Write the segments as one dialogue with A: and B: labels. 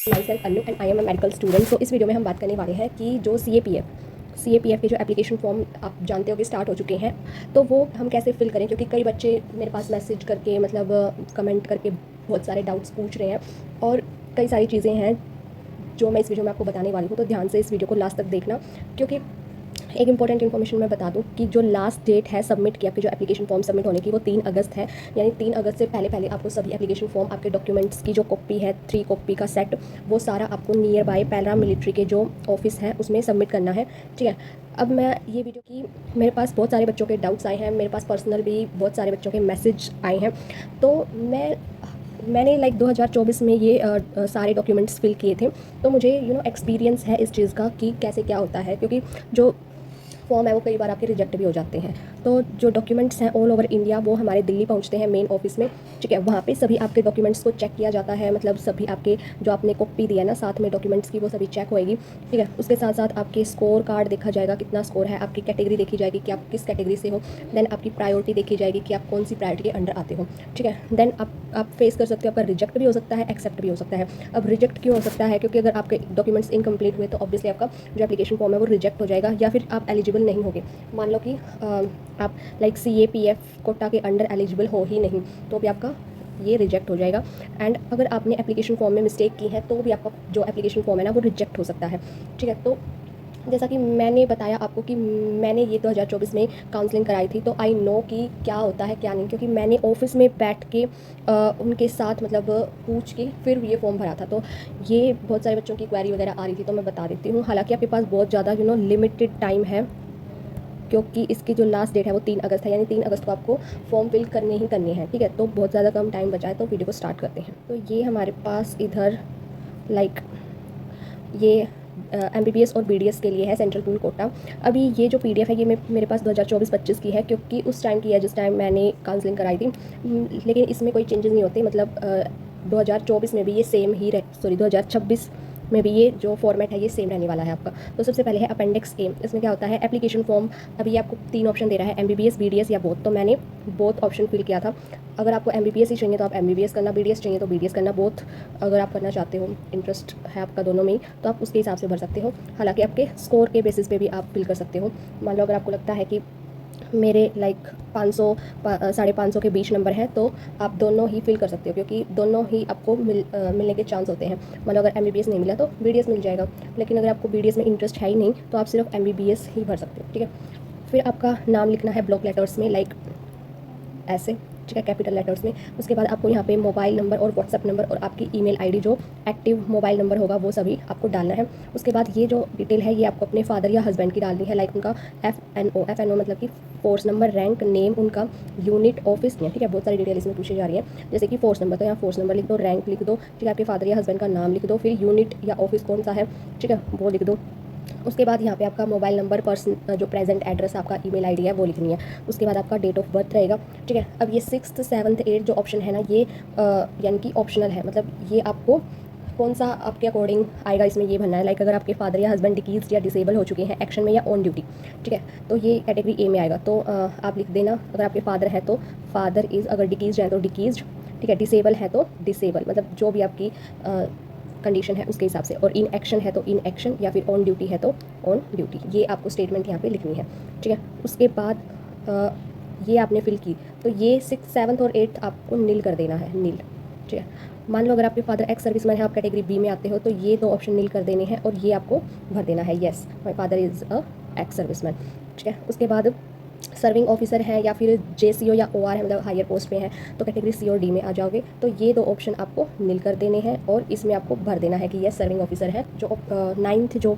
A: My self Annu and I am a medical student. So इस video में हम बात करने वाले हैं कि जो CAPF के जो एप्लीकेशन फॉर्म आप जानते हो कि स्टार्ट हो चुके हैं, तो वो हम कैसे फिल करें, क्योंकि कई बच्चे मेरे पास मैसेज करके मतलब कमेंट करके बहुत सारे डाउट्स पूछ रहे हैं और कई सारी चीज़ें हैं जो मैं इस वीडियो में आपको बताने वाली हूँ। तो ध्यान से इस वीडियो को लास्ट तक देखना, क्योंकि एक इंपॉर्टेंट इन्फॉर्मेशन मैं बता दूं कि जो लास्ट डेट है सबमिट किया, आपके जो एप्लीकेशन फॉर्म सबमिट होने की, वो 3 अगस्त है। यानी 3 अगस्त से पहले आपको सभी एप्लीकेशन फॉर्म, आपके डॉक्यूमेंट्स की जो कॉपी है 3 कॉपी का सेट, वो सारा आपको नियर बाय पैरा मिलिट्री के जो ऑफिस है उसमें सबमिट करना है। ठीक है, अब मैं ये वीडियो की, मेरे पास बहुत सारे बच्चों के डाउट्स आए हैं, मेरे पास पर्सनल भी बहुत सारे बच्चों के मैसेज आए हैं। तो मैंने 2024 में ये सारे डॉक्यूमेंट्स फिल किए थे। तो मुझे एक्सपीरियंस है इस चीज़ का कि कैसे क्या होता है, क्योंकि जो फॉर्म है वो कई बार आपके रिजेक्ट भी हो जाते हैं। तो जो डॉक्यूमेंट्स हैं ऑल ओवर इंडिया वो हमारे दिल्ली पहुंचते हैं मेन ऑफिस में। ठीक है, वहाँ पे सभी आपके डॉक्यूमेंट्स को चेक किया जाता है, मतलब सभी आपके जो आपने कॉपी दिया ना साथ में डॉक्यूमेंट्स की, वो सभी चेक होएगी। ठीक है, उसके साथ साथ आपके स्कोर कार्ड देखा जाएगा, कितना स्कोर है, आपकी कैटेगरी देखी जाएगी कि आप किस कैटेगरी से हो, देन आपकी प्रायोरिटी देखी जाएगी कि आप कौन सी प्रायोरिटी के अंडर आते हो। ठीक है, देन आप फेस कर सकते हो, आपका रिजेक्ट भी हो सकता है, एक्सेप्ट भी हो सकता है। अब रिजेक्ट क्यों हो सकता है, क्योंकि अगर आपके डॉक्यूमेंट्स इनकम्प्लीट हुए तो ऑब्वियसली आपका जो एप्लीकेशन फॉर्म है वो रिजेक्ट हो जाएगा, या फिर आप एलिजिबल नहीं होगे। मान लो कि आप CAPF कोटा के अंडर एलिजिबल हो ही नहीं, तो भी आपका ये रिजेक्ट हो जाएगा। एंड अगर आपने एप्लीकेशन फॉर्म में मिस्टेक की है तो भी आपका जो एप्लीकेशन फॉर्म है ना वो रिजेक्ट हो सकता है। ठीक है, तो जैसा कि मैंने बताया आपको कि मैंने ये 2024 में काउंसलिंग कराई थी, तो आई नो कि क्या होता है क्या नहीं, क्योंकि मैंने ऑफिस में बैठ के उनके साथ मतलब पूछ के फिर ये फॉर्म भरा था। तो ये बहुत सारे बच्चों की क्वेरी वगैरह आ रही थी, तो मैं बता देती हूँ। हालांकि आपके पास बहुत ज़्यादा लिमिटेड टाइम है, क्योंकि इसकी जो लास्ट डेट है वो 3 अगस्त है, यानी 3 अगस्त को आपको फॉर्म फिल करने ही करने हैं। ठीक है, तो बहुत ज़्यादा कम टाइम बचा है, तो वीडियो को स्टार्ट करते हैं। तो ये हमारे पास इधर ये MBBS और BDS के लिए है, सेंट्रल पूल कोटा। अभी ये जो PDF है ये मेरे पास 2024-25 की है, क्योंकि उस टाइम की है जिस टाइम मैंने काउंसलिंग कराई थी। लेकिन इसमें कोई चेंजेस नहीं होते, मतलब 2024 में भी ये सेम ही 2026 में भी ये जो फॉर्मेट है ये सेम रहने वाला है आपका। तो सबसे पहले है अपेंडिक्स A। इसमें क्या होता है, एप्लीकेशन फॉर्म। अभी ये आपको 3 ऑप्शन दे रहा है, MBBS, BDS या बोथ। तो मैंने बोथ ऑप्शन फिल किया था। अगर आपको MBBS ही चाहिए तो आप MBBS करना, BDS चाहिए तो BDS करना। बोथ अगर आप करना चाहते हो, इंटरेस्ट है आपका दोनों में ही, तो आप उसके हिसाब से भर सकते हो। हालांकि आपके स्कोर के बेसिस पे भी आप फिल कर सकते हो। मान लो अगर आपको लगता है कि मेरे 500 550 के बीच नंबर है, तो आप दोनों ही फिल कर सकते हो, क्योंकि दोनों ही आपको मिलने के चांस होते हैं। मतलब अगर MBBS नहीं मिला तो BDS मिल जाएगा, लेकिन अगर आपको BDS में इंटरेस्ट है ही नहीं तो आप सिर्फ MBBS ही भर सकते हो। ठीक है, फिर आपका नाम लिखना है ब्लॉक लेटर्स में, ऐसे। ठीक है, कैपिटल लेटर्स में। उसके बाद आपको यहाँ पे मोबाइल नंबर और व्हाट्सअप नंबर और आपकी ईमेल आईडी, जो एक्टिव मोबाइल नंबर होगा, वो सभी आपको डालना है। उसके बाद ये जो डिटेल है ये आपको अपने फादर या हस्बैंड की डालनी है, उनका FNO मतलब कि फोर्स नंबर, रैंक, नेम, उनका यूनिट, ऑफिस। ठीक है, बहुत सारी डिटेल इसमें पूछी जा रही है, जैसे कि फोर्स नंबर, तो यहाँ फोर्स नंबर लिख दो, रैंक लिख दो। ठीक है, आपके फादर या हस्बैंड का नाम लिख दो, फिर यूनिट या ऑफिस कौन सा है, ठीक है, वो लिख दो। उसके बाद यहाँ पे आपका मोबाइल नंबर, पर्सन जो प्रेजेंट एड्रेस, आपका ईमेल आईडी है वो लिखनी है। उसके बाद आपका डेट ऑफ बर्थ रहेगा। ठीक है, अब ये 6th 7th 8th जो ऑप्शन है ना, ये यानी कि ऑप्शनल है, मतलब ये आपको कौन सा आपके अकॉर्डिंग आएगा इसमें ये भरना है। अगर आपके फादर या हस्बैंड डिकीज या डिसेबल हो चुके हैं एक्शन में या ऑन ड्यूटी, ठीक है, तो ये कैटेगरी A में आएगा। तो आप लिख देना, अगर आपके फादर है तो फादर इज़, अगर डिकीज है तो डिकीज। ठीक है, डिसेबल है तो डिसेबल, मतलब जो भी आपकी कंडीशन है उसके हिसाब से। और इन एक्शन है तो इन एक्शन, या फिर ऑन ड्यूटी है तो ऑन ड्यूटी। ये आपको स्टेटमेंट यहाँ पे लिखनी है। ठीक है, उसके बाद ये आपने फिल की, तो ये 6th 7th और 8th आपको नील कर देना है, नील। ठीक है, मान लो अगर आपके फादर एक्स सर्विसमैन है, आप कैटेगरी B में आते हो, तो ये 2 ऑप्शन नील कर देने हैं और ये आपको भर देना है, yes my father is a ex serviceman. ठीक है, उसके बाद सर्विंग ऑफिसर है या फिर JCO या OR है, मतलब हायर पोस्ट पे है, तो कैटेगरी C और D में आ जाओगे। तो ये 2 ऑप्शन आपको नील कर देने हैं और इसमें आपको भर देना है कि ये सर्विंग ऑफिसर है। जो 9th जो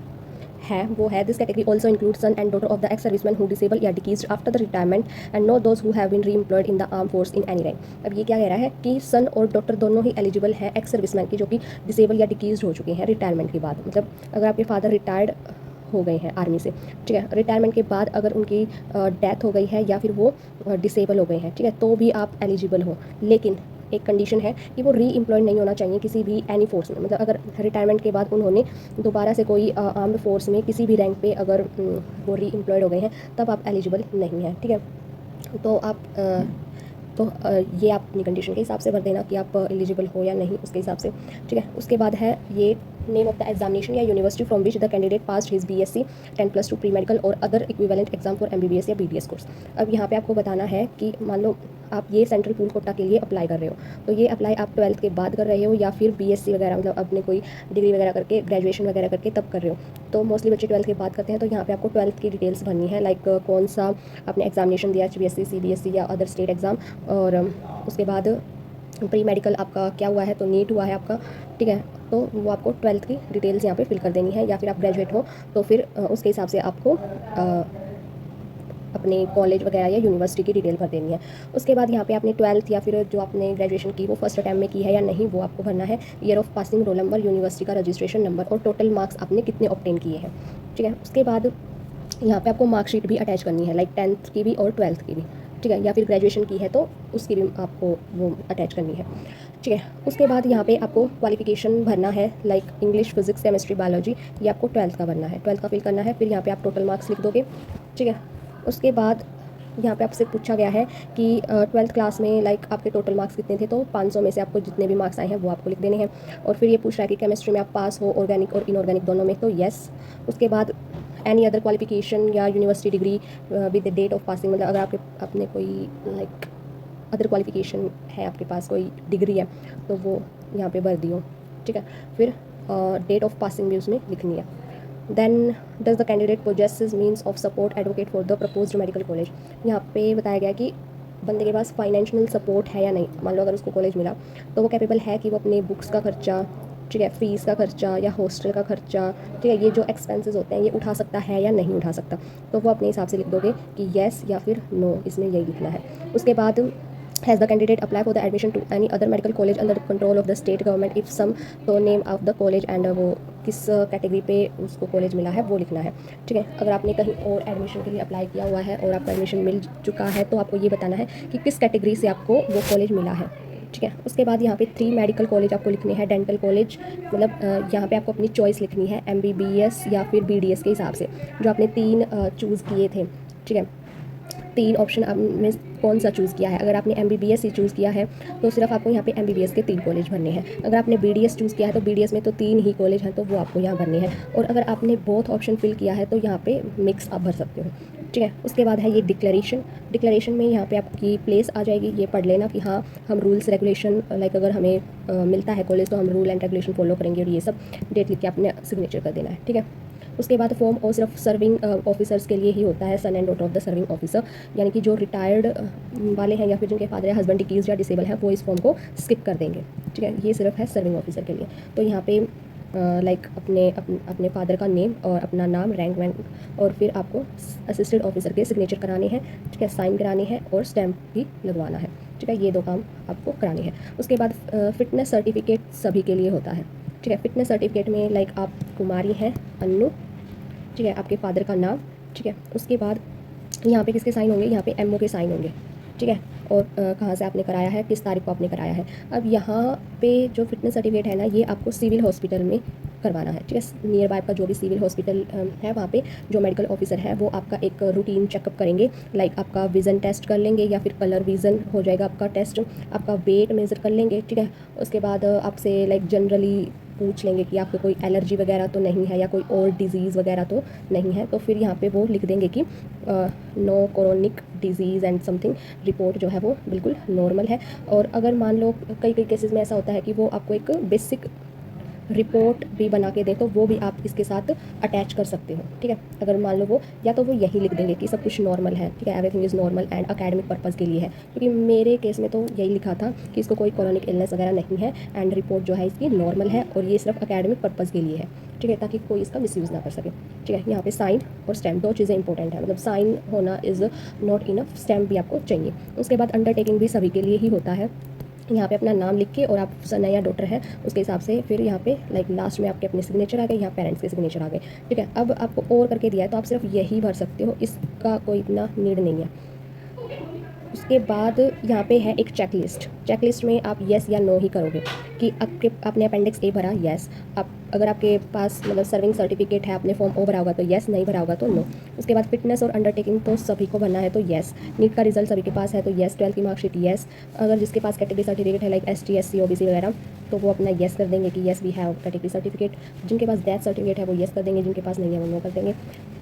A: है वो है, this category also include son and daughter of the ex serviceman who disable या डिकीज after the retirement and no those who have been reemployed in the arm force in any rank. अब ये क्या कह रहा है कि सन और डॉटर दोनों ही एलिजिबल है एक्स सर्विसमैन की, जो कि डिसेबल या डिकीज हो चुके हैं रिटायरमेंट के बाद। मतलब अगर आपके फादर रिटायर्ड हो गए हैं आर्मी से, ठीक है, रिटायरमेंट के बाद अगर उनकी डेथ हो गई है या फिर वो डिसेबल हो गए हैं, ठीक है, तो भी आप एलिजिबल हो। लेकिन एक कंडीशन है कि वो री एम्प्लॉयड नहीं होना चाहिए किसी भी एनी फोर्स में। मतलब अगर रिटायरमेंट के बाद उन्होंने दोबारा से कोई आर्म्ड फोर्स में किसी भी रैंक पे अगर वो री एम्प्लॉयड हो गए हैं, तब आप एलिजिबल नहीं हैं। ठीक है, तो आप तो ये आप अपनी कंडीशन के हिसाब से भर देना कि आप एलिजिबल हो या नहीं, उसके हिसाब से, ठीक है। उसके बाद है ये नेम ऑफ द एग्जामिनेशन या university from which the candidate passed his BSc 10+2 pre medical और other equivalent exam for MBBS या BDS कोर्स। अब यहाँ पे आपको बताना है कि मान लो आप ये सेंट्रल पूल कोटा के लिए अप्लाई कर रहे हो, तो ये अप्लाई आप 12th के बाद कर रहे हो या फिर BSc वगैरह मतलब अपने कोई डिग्री वगैरह करके ग्रेजुएशन वगैरह करके तब कर रहे हो। तो मोस्टली बच्चे 12th के बाद करते हैं, तो यहाँ पे आपको 12th की डिटेल्स भरनी है, लाइक कौन सा आपने एग्जामिनेशन दिया, HBSc CBSE या अदर स्टेट एग्ज़ाम, और उसके बाद प्री मेडिकल आपका क्या हुआ है, तो नीट हुआ है आपका, ठीक है। तो वो आपको 12th की डिटेल्स यहाँ पे फिल कर देनी है, या फिर आप ग्रेजुएट हो तो फिर उसके हिसाब से आपको अपने कॉलेज वगैरह या यूनिवर्सिटी की डिटेल भर देनी है। उसके बाद यहाँ पे आपने 12th या फिर जो आपने ग्रेजुएशन की वो फर्स्ट अटैम्प्ट में की है या नहीं, वो आपको भरना है। Year of passing, roll number, university का रजिस्ट्रेशन नंबर और टोटल मार्क्स आपने कितने ऑब्टेन किए हैं, ठीक है। उसके बाद यहाँ पे आपको मार्कशीट भी अटैच करनी है, लाइक 10th की भी और 12th की भी, ठीक है, या फिर ग्रेजुएशन की है तो उसकी भी आपको वो अटैच करनी है, ठीक है। उसके बाद यहाँ पे आपको क्वालिफिकेशन भरना है, like English, physics, chemistry, biology, ये आपको 12th का भरना है, 12th का फिल करना है। फिर यहाँ पे आप टोटल मार्क्स लिख दोगे, ठीक है। उसके बाद यहाँ पे आपसे पूछा गया है कि 12th क्लास में लाइक आपके टोटल मार्क्स कितने थे, तो 500 में से आपको जितने भी मार्क्स आए हैं वो आपको लिख देने हैं। और फिर ये पूछ रहा है कि केमिस्ट्री में आप पास हो ऑर्गेनिक और इनऑर्गेनिक दोनों में, तो येस। उसके बाद एनी अदर क्वालिफिकेशन या university degree with the date of passing, मतलब अगर आपने कोई लाइक अदर क्वालिफिकेशन है, आपके पास कोई डिग्री है तो वो यहाँ पे भर दियो, ठीक है। फिर डेट ऑफ पासिंग भी उसमें लिखनी है। Then does the candidate possesses means of support advocate for the proposed medical college. यहाँ पे बताया गया कि बंदे के पास फाइनेंशियल सपोर्ट है या नहीं। मान लो अगर उसको कॉलेज मिला तो वो कैपेबल है कि वो अपने बुक्स का खर्चा, ठीक है, फ़ीस का खर्चा या हॉस्टल का खर्चा, ठीक है, ये जो एक्सपेंसेस होते हैं ये उठा सकता है या नहीं उठा सकता, तो वो अपने हिसाब से लिख दोगे कि येस या फिर नो, इसमें यही लिखना है। उसके बाद has the candidate apply for the admission to any other medical college under the control of the state government, if some तो name of the college and वो किस कैटेगरी पे उसको कॉलेज मिला है वो लिखना है, ठीक है। अगर आपने कहीं और एडमिशन के लिए अप्लाई किया हुआ है और आपको एडमिशन मिल चुका है तो आपको ये बताना है कि किस कैटेगरी से आपको वो कॉलेज मिला है, ठीक है। उसके बाद यहाँ पे 3 मेडिकल कॉलेज आपको लिखने हैं, डेंटल कॉलेज, मतलब यहाँ पे आपको अपनी चॉइस लिखनी है MBBS या फिर BDS के हिसाब से, जो आपने 3 चूज़ किए थे, ठीक है। 3 ऑप्शन आपने कौन सा चूज़ किया है। अगर आपने MBBS ही चूज़ किया है तो सिर्फ आपको यहाँ पे MBBS के 3 कॉलेज भरने हैं। अगर आपने BDS चूज़ किया है तो BDS में तो 3 ही कॉलेज हैं, तो वो आपको यहाँ भरने हैं। और अगर आपने बोथ ऑप्शन फिल किया है तो यहाँ पे मिक्स आप भर सकते हो, ठीक है। उसके बाद है ये डिक्लेरेशन में यहाँ पे आपकी प्लेस आ जाएगी, ये पढ़ लेना कि हाँ हम रूल्स रेगुलेशन, लाइक अगर हमें मिलता है कॉलेज तो हम रूल एंड रेगुलेशन फॉलो करेंगे, और ये सब डेट लिख के आपने सिग्नेचर कर देना है, ठीक है। उसके बाद फॉर्म और सिर्फ सर्विंग ऑफिसर्स के लिए ही होता है, son and daughter of the serving officer, यानी कि जो रिटायर्ड वाले हैं या फिर जिनके फादर या हस्बैंड डिकीज या डिसेबल हैं वो इस फॉर्म को स्किप कर देंगे, ठीक है। ये सिर्फ है सर्विंग ऑफिसर के लिए। तो यहाँ पे लाइक अपने फादर का नेम और अपना नाम, रैंक वैंक, और फिर आपको असिस्टेंट ऑफिसर के सिग्नेचर कराने हैं, ठीक है, साइन कराने हैं और स्टैम्प भी लगवाना है, ठीक है। ये 2 काम आपको कराने हैं। उसके बाद फिटनेस सर्टिफिकेट सभी के लिए होता है, ठीक है। फिटनेस सर्टिफिकेट में लाइक आप कुमारी हैं अन्नू, ठीक है, आपके फादर का नाम, ठीक है। उसके बाद यहाँ पे किसके साइन होंगे, यहाँ पे MO के साइन होंगे, ठीक है। और कहाँ से आपने कराया है, किस तारीख को आपने कराया है। अब यहाँ पे जो फिटनेस सर्टिफिकेट है ना, ये आपको सिविल हॉस्पिटल में करवाना है, ठीक है। नियर बाय का जो भी सिविल हॉस्पिटल है वहाँ पे जो मेडिकल ऑफिसर है वो आपका एक रूटीन चेकअप करेंगे, लाइक आपका विज़न टेस्ट कर लेंगे या फिर कलर विज़न हो जाएगा आपका टेस्ट, आपका वेट मेज़र कर लेंगे, ठीक है। उसके बाद आपसे लाइक जनरली पूछ लेंगे कि आपको कोई एलर्जी वगैरह तो नहीं है या कोई और डिज़ीज़ वगैरह तो नहीं है, तो फिर यहाँ पे वो लिख देंगे कि no chronic disease and something, report जो है वो बिल्कुल नॉर्मल है। और अगर मान लो कई केसेस में ऐसा होता है कि वो आपको एक बेसिक रिपोर्ट भी बना के दे तो वो भी आप इसके साथ अटैच कर सकते हो, ठीक है। अगर मान लो वो या तो वो यही लिख देंगे कि सब कुछ नॉर्मल है, ठीक है, everything is normal and academic purpose के लिए है, क्योंकि मेरे केस में तो यही लिखा था कि इसको कोई क्रोनिक इलनेस वगैरह नहीं है एंड रिपोर्ट जो है इसकी नॉर्मल है और ये सिर्फ अकेडमिक पर्पज़ के लिए है, ठीक है, ताकि कोई इसका मिसयूज़ ना कर सके, ठीक है। यहाँ पे साइन और स्टैम्प 2 चीज़ें इंपॉर्टेंट है, मतलब साइन होना इज़ नॉट इनफ, स्टैम्प भी आपको चाहिए। उसके बाद अंडरटेकिंग भी सभी के लिए ही होता है, यहाँ पे अपना नाम लिख के और आप सन है या डॉटर है उसके हिसाब से, फिर यहाँ पे लाइक लास्ट में आपके अपने सिग्नेचर आ गए, यहाँ पेरेंट्स के सिग्नेचर आ गए, ठीक है। अब आपको और करके दिया है तो आप सिर्फ यही भर सकते हो, इसका कोई इतना नीड नहीं है। उसके बाद यहाँ पे है एक चेकलिस्ट में आप येस या नो ही करोगे, कि आपने अपेंडिक्स ए भरा, येस। आप अगर आपके पास मतलब सर्विंग सर्टिफिकेट है, आपने फॉर्म ओ भरा होगा तो येस, नहीं भरा होगा तो नो। उसके बाद फिटनेस और अंडरटेकिंग तो सभी को भरना है तो येस। नीट का रिजल्ट सभी के पास है तो येस। 12th की मार्कशीट येस। अगर जिसके पास कैटेगरी सर्टिफिकेट है लाइक ST SC OBC वगैरह, तो वो अपना येस कर देंगे कि yes we have category certificate. जिनके पास डेथ सर्टिफिकेट है वो येस कर देंगे, जिनके पास नहीं है वो नो कर देंगे।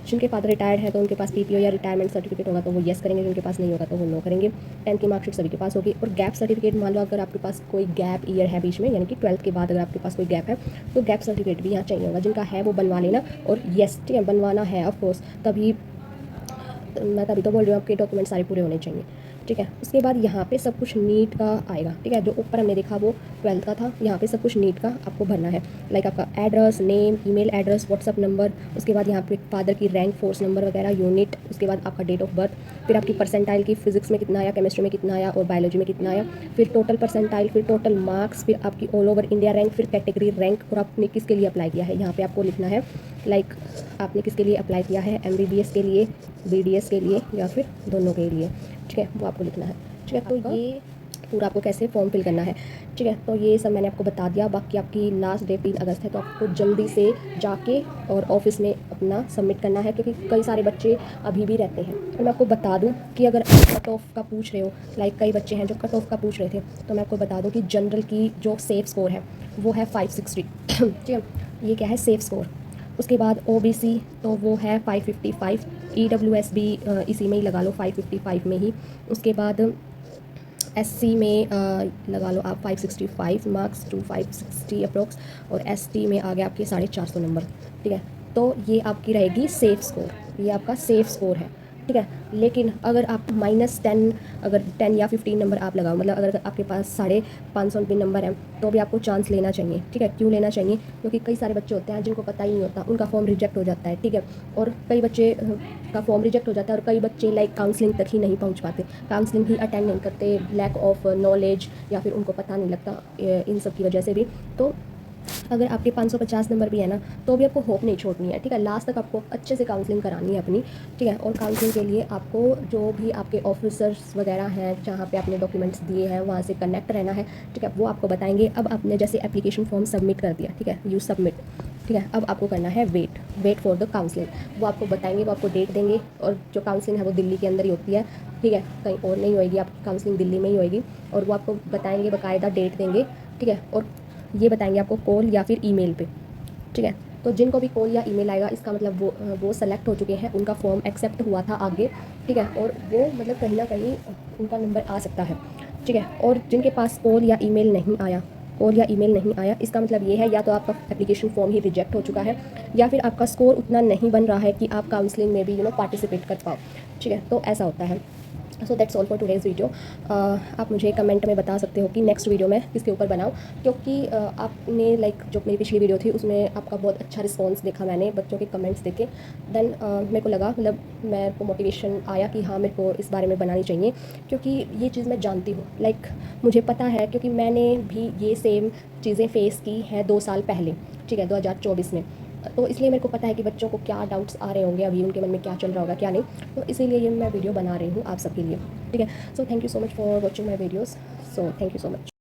A: जिनके फादर रिटायर्ड है तो उनके पास PPO या रिटायरमेंट सर्टिफिकेट होगा तो वो येस करेंगे, जिनके पास नहीं होगा तो वो नो करेंगे। 10th की मार्कशीट सभी के पास होगी। और गैप सर्टिफिकेट, मान लो अगर आपके पास कोई गैप ईयर है बीच में, यानी कि 12th के बाद अगर आपके पास कोई गैप है तो गैप सर्टिफिकेट भी यहाँ चाहिए होगा। जिनका है वो बनवा लेना। और येस, ठीक है, बनवाना है ऑफकोर्स, तभी मैं तभी तो बोल रही हूँ आपके डॉक्यूमेंट सारे पूरे होने चाहिए, ठीक है। उसके बाद यहाँ पे सब कुछ नीट का आएगा, ठीक है। जो ऊपर हमने देखा वो 12th का था, यहाँ पे सब कुछ नीट का आपको भरना है। लाइक आपका address, name, email address, WhatsApp number, उसके बाद यहाँ पे फादर की रैंक, फोर्स नंबर वगैरह, यूनिट, उसके बाद आपका डेट ऑफ बर्थ, फिर आपकी परसेंटाइल की फिजिक्स में कितना आया, केमिस्ट्री में कितना आया और बायोलॉजी में कितना आया, फिर टोटल परसेंटाइल, फिर टोटल मार्क्स, फिर आपकी ऑल ओवर इंडिया रैंक, फिर कैटेगरी रैंक, और आपने किसके लिए अप्लाई किया है यहाँ पे आपको लिखना है। लाइक आपने किसके लिए अप्लाई किया है, MBBS के लिए, BDS के लिए, या फिर दोनों के लिए, ठीक है, वो आपको लिखना है, ठीक है। तो ये पूरा आपको कैसे फॉर्म फिल करना है, ठीक है। तो ये सब मैंने आपको बता दिया। बाकी आपकी लास्ट डेट 3 अगस्त है, तो आपको जल्दी से जाके और ऑफिस में अपना सबमिट करना है, क्योंकि कई सारे बच्चे अभी भी रहते हैं। और मैं आपको बता दूं कि अगर आप कट ऑफ का पूछ रहे हो, लाइक कई बच्चे हैं जो कट ऑफ का पूछ रहे थे, तो मैं आपको बता दूँ कि जनरल की जो सेफ स्कोर है वो है 560, ठीक है। ये क्या है, सेफ स्कोर। उसके बाद OBC तो वो है 555, EWS भी इसी में ही लगा लो, 555 में ही। उसके बाद SC में लगा लो आप 565 मार्क्स टू 560 अप्रोक्स, और ST में आ गया आपके 450 नंबर, ठीक है। तो ये आपकी रहेगी सेफ स्कोर, ये आपका सेफ स्कोर है, ठीक है। लेकिन अगर आप -10, अगर 10 या 15 नंबर आप लगाओ, मतलब अगर आपके पास 550 भी नंबर हैं तो भी आपको चांस लेना चाहिए, ठीक है। क्यों लेना चाहिए, क्योंकि कई सारे बच्चे होते हैं जिनको पता ही नहीं होता, उनका फॉर्म रिजेक्ट हो जाता है, ठीक है। और कई बच्चे का फॉर्म रिजेक्ट हो जाता है, और कई बच्चे लाइक काउंसलिंग तक ही नहीं पहुंच पाते, काउंसलिंग ही अटेंड नहीं करते, लैक ऑफ नॉलेज, या फिर उनको पता नहीं लगता, इन सब की वजह से भी। तो अगर आपके 550 नंबर भी है ना, तो भी आपको होप नहीं छोड़नी है, ठीक है। लास्ट तक आपको अच्छे से काउंसलिंग करानी है अपनी, ठीक है। और काउंसलिंग के लिए आपको जो भी आपके ऑफिसर्स वगैरह हैं जहाँ पे आपने डॉक्यूमेंट्स दिए हैं वहाँ से कनेक्ट रहना है, ठीक है। वो आपको बताएंगे। अब आपने जैसे एप्लीकेशन फॉर्म सबमिट कर दिया, ठीक है, यू सबमिट, ठीक है। अब आपको करना है वेट फॉर द काउंसलिंग। वो आपको बताएंगे, वो आपको डेट देंगे। और जो काउंसलिंग है वो दिल्ली के अंदर ही होती है, ठीक है, कहीं और नहीं होएगी, आपकी काउंसलिंग दिल्ली में ही होएगी। और वो आपको बताएंगे, बाकायदा डेट देंगे, ठीक है। और ये बताएंगे आपको कॉल या फिर ईमेल पे, ठीक है। तो जिनको भी कॉल या ईमेल आएगा, इसका मतलब वो सेलेक्ट हो चुके हैं, उनका फॉर्म एक्सेप्ट हुआ था आगे, ठीक है। और वो मतलब कहीं ना कहीं उनका नंबर आ सकता है, ठीक है। और जिनके पास कॉल या ईमेल नहीं आया, इसका मतलब ये है या तो आपका एप्लीकेशन फॉर्म ही रिजेक्ट हो चुका है, या फिर आपका स्कोर उतना नहीं बन रहा है कि आप काउंसलिंग में भी पार्टिसिपेट कर पाओ, ठीक है। तो ऐसा होता है। So that's all for today's video. आप मुझे कमेंट में बता सकते हो कि नेक्स्ट वीडियो में किसके ऊपर बनाऊँ, क्योंकि आपने लाइक जो मेरी पिछली वीडियो थी उसमें आपका बहुत अच्छा रिस्पांस देखा मैंने, बच्चों के कमेंट्स देखे। देन मेरे को लगा, मतलब मेरे को मोटिवेशन आया कि हाँ, मेरे को इस बारे में बनानी चाहिए, क्योंकि ये चीज़ मैं जानती हूँ, लाइक मुझे पता है, क्योंकि मैंने भी ये सेम चीज़ें फेस की हैं 2 साल पहले, ठीक है, 2024 में। तो इसलिए मेरे को पता है कि बच्चों को क्या डाउट्स आ रहे होंगे, अभी उनके मन में क्या चल रहा होगा, क्या नहीं। तो इसीलिए ये मैं वीडियो बना रही हूँ आप सबके लिए, ठीक है। So thank you so much for watching my videos. So thank you so much.